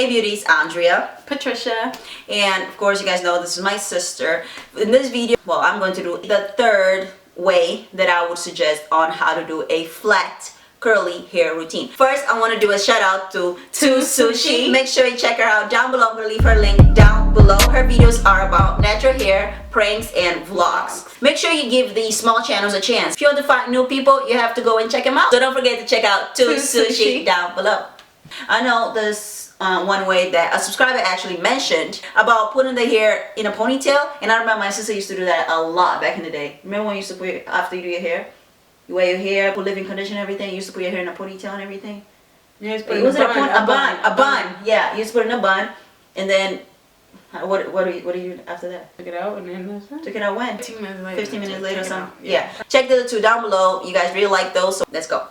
Beauty's Andrea, Patricia, and of course you guys know this is my sister. In this video, well, I'm going to do the third way that I would suggest on how to do a flat curly hair routine. First, I want to do a shout out to TOOSUSHI. Make sure you check her out down below. I'm going to leave her link down below. Her videos are about natural hair, pranks, and vlogs. Make sure you give these small channels a chance. If you want to find new people, you have to go and check them out. So don't forget to check out TOOSUSHI down below. I know this one way that a subscriber actually mentioned about putting the hair in a ponytail, and I remember my sister used to do that a lot back in the day. Remember when you used to put after you do your hair? You wear your hair, put leave-in conditioner and everything. You used to put your hair in a ponytail and everything. Yeah, it was a bun. Yeah, you used to put it in a bun, and then what do you do after that? Took it out and then took it out when? 15 minutes later. 15 minutes later or something. Yeah. Check the other two down below. You guys really like those, so let's go.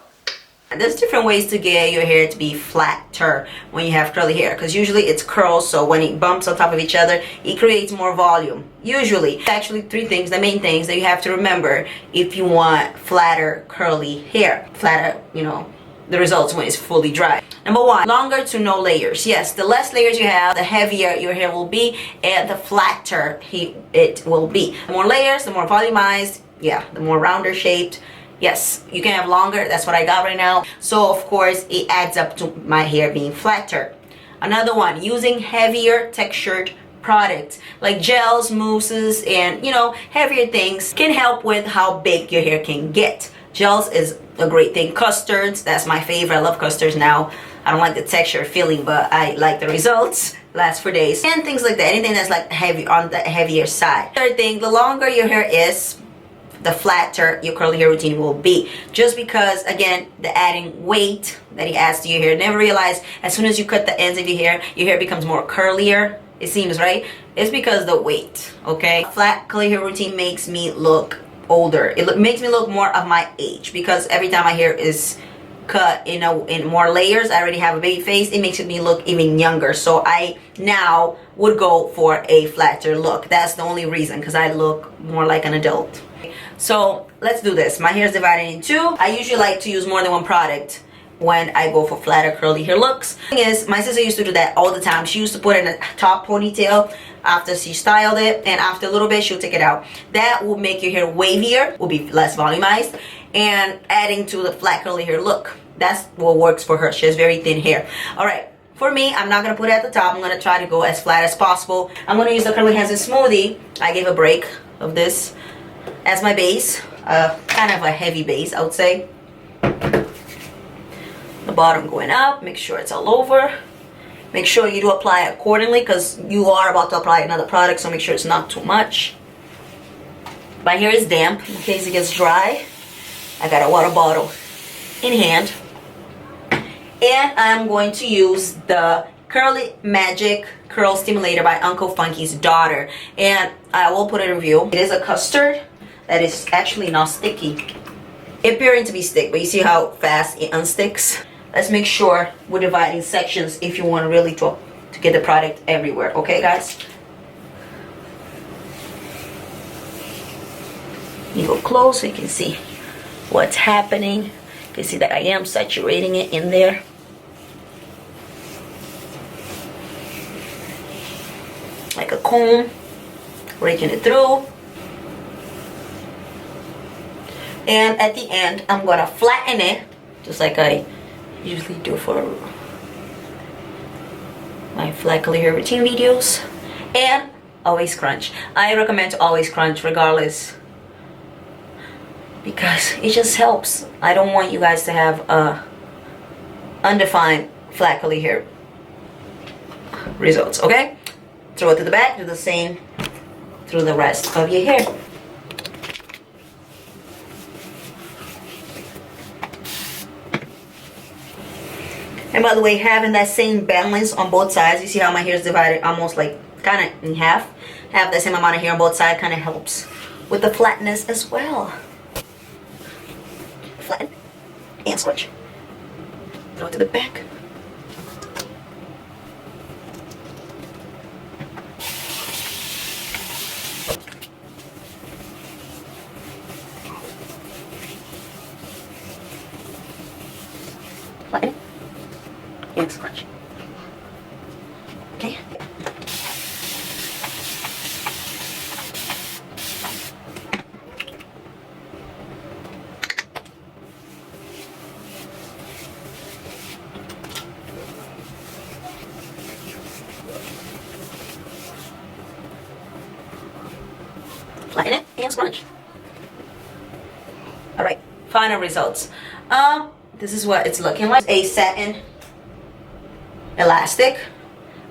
There's different ways to get your hair to be flatter when you have curly hair, because usually it's curls, so when it bumps on top of each other it creates more volume. Usually actually three things, the main things that you have to remember if you want flatter curly hair. Flatter, you know, the results when it's fully dry. Number one, longer to no layers. Yes, the less layers you have, the heavier your hair will be and the flatter it will be. The more layers, the more volumized, yeah, the more rounder shaped. Yes, you can have longer. That's what I got right now. So of course it adds up to my hair being flatter. Another one, using heavier textured products like gels, mousses, and you know, heavier things can help with how big your hair can get. Gels is a great thing. Custards, that's my favorite. I love custards now. I don't like the texture feeling, but I like the results. Lasts for days. And things like that. Anything that's like heavy on the heavier side. Third thing, the longer your hair is, the flatter your curly hair routine will be. Just because, again, the adding weight that it adds to your hair. Never realize as soon as you cut the ends of your hair becomes more curlier. It seems, right? It's because the weight, okay? Flat curly hair routine makes me look older. It makes me look more of my age, because every time my hair is cut in more layers, I already have a baby face, it makes me look even younger. So I now would go for a flatter look. That's the only reason, because I look more like an adult. So let's do this. My hair is divided in two. I usually like to use more than one product when I go for flatter curly hair looks. The thing is, my sister used to do that all the time. She used to put it in a top ponytail after she styled it, and after a little bit she'll take it out. That will make your hair wavier, will be less volumized, and adding to the flat curly hair look. That's what works for her. She has very thin hair. Alright, for me, I'm not going to put it at the top. I'm going to try to go as flat as possible. I'm going to use the Curly Hands and Smoothie. I gave a break of this as my base. Kind of a heavy base, I would say. The bottom going up. Make sure it's all over. Make sure you do apply accordingly, because you are about to apply another product, so make sure it's not too much. My hair is damp in case it gets dry. I got a water bottle in hand. And I'm going to use the Curly Magic Curl Stimulator by Uncle Funky's daughter. And I will put a review. It is a custard that is actually not sticky. It appearing to be stick, but you see how fast it unsticks? Let's make sure we're dividing sections if you want really to get the product everywhere. Okay, guys? You go close so you can see what's happening. You can see that I am saturating it in there. Like a comb, raking it through. And at the end, I'm gonna flatten it, just like I usually do for my flat curly hair routine videos. And always crunch. I recommend to always crunch regardless, because it just helps. I don't want you guys to have undefined flat curly hair results, okay? Throw it to the back, do the same through the rest of your hair. And by the way, having that same balance on both sides, you see how my hair is divided almost like kind of in half? Have the same amount of hair on both sides kind of helps with the flatness as well. Flatten and switch. Throw it to the back. Flatten and scrunch. flatten it and scrunch. All right, final results. This is what it's looking like. A satin elastic.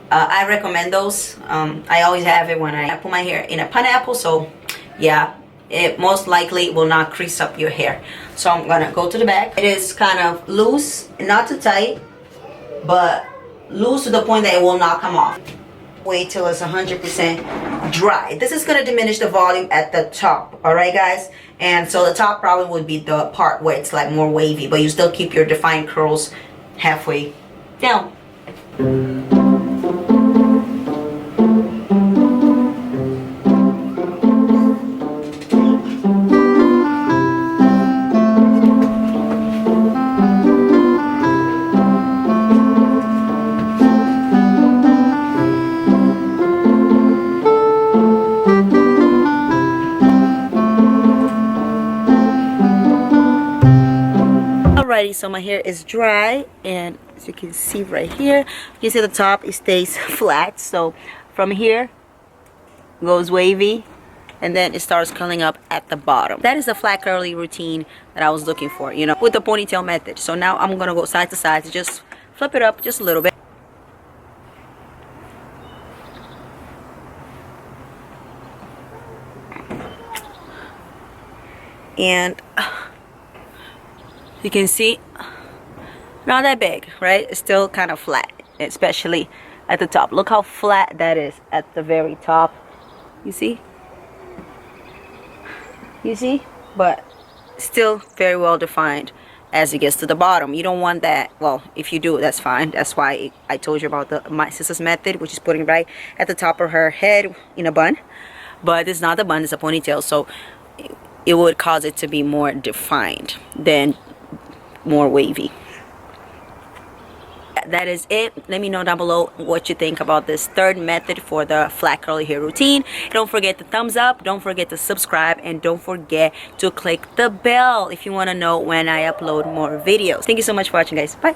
I recommend those. I always have it when I put my hair in a pineapple, so yeah, it most likely will not crease up your hair. So I'm gonna go to the back. It is kind of loose, not too tight, but loose to the point that it will not come off. Wait till it's 100% dry. This is gonna diminish the volume at the top, all right guys? And so the top probably would be the part where it's like more wavy, but you still keep your defined curls halfway down. Alrighty, so my hair is dry, and as you can see right here, you can see the top, it stays flat. So from here goes wavy, and then it starts curling up at the bottom. That is the flat curly routine that I was looking for, you know, with the ponytail method. So now I'm gonna go side to side to just flip it up just a little bit. And you can see, not that big, right? It's still kind of flat, especially at the top. Look how flat that is at the very top. You see? You see? But still very well defined as it gets to the bottom. You don't want that. Well, if you do, that's fine. That's why I told you about my sister's method, which is putting right at the top of her head in a bun. But it's not a bun, it's a ponytail. So it would cause it to be more defined than more wavy. That is it. Let me know down below what you think about this third method for the flat curly hair routine. Don't forget to thumbs up, don't forget to subscribe, and don't forget to click the bell if you want to know when I upload more videos. Thank you so much for watching, guys. Bye.